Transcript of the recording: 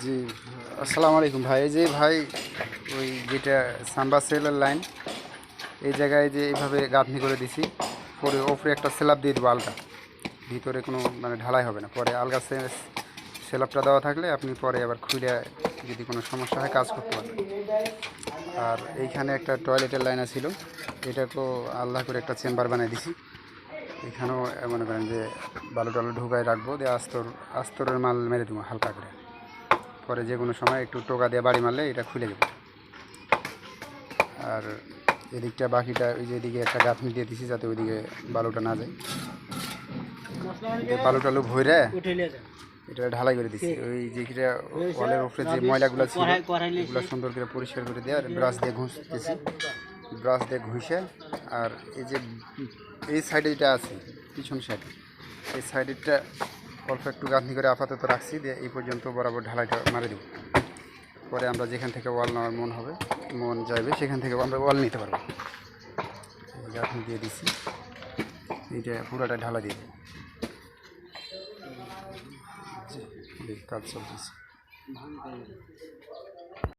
জি, আসসালামু আলাইকুম ভাই। এই যে ভাই ওই যেটা সাম্বা সেলের লাইন, এই জায়গায় যে এইভাবে গাঁথনি করে দিছি, পরে ওপরে একটা স্ল্যাব দিয়ে দেবো আলগা, ভিতরে কোনো মানে ঢালাই হবে না। পরে আলগা স্ল্যাবটা দেওয়া থাকলে আপনি পরে আবার খুলে যদি কোনো সমস্যা হয় কাজ করতে পারবেন। আর এইখানে একটা টয়লেটের লাইন ছিল, এটাকেও আলাদা করে একটা চেম্বার বানিয়ে দিছি। এখানেও মনে করেন যে বালু টালু ঢুকায় রাখবো, দিয়ে আস্তরের মাল মেরে দেবো হালকা করে। পরে যে কোনো সময় একটু টোকা দিয়ে বাড়ি মারলে এটা খুলে যাবে। আর এদিকটা বাকিটা ওই যে এদিকে একটা গাঁথনি দিয়ে দিছি যাতে ওইদিকে বালুটা না যায়। বালু টালু ভরে এটা ঢালাই করে দিছি। ওই যেটা ওয়ালের উপরে যে ময়লাগুলো ছিল এগুলো সুন্দর করে পরিষ্কার করে দিয়ে আর ব্রাশ দিয়ে ঘষতেছি, ব্রাশ দিয়ে ঘষে। আর এই যে এই সাইডে যেটা আছে পিছন সাইডে, এই সাইডেরটা অল্প একটু গাঁথনি করে আপাতত রাখছি, দিয়ে এই পর্যন্ত বরাবর ঢালাইটা মারে দেব। পরে আমরা যেখান থেকে ওয়াল নেওয়ার মন যাবে সেখান থেকে আমরা ওয়াল নিতে পারবো। গাঁথনি দিয়ে দিচ্ছি, এইটা পুরোটা ঢালা দিয়ে দেবো। কাজ চলতেছে।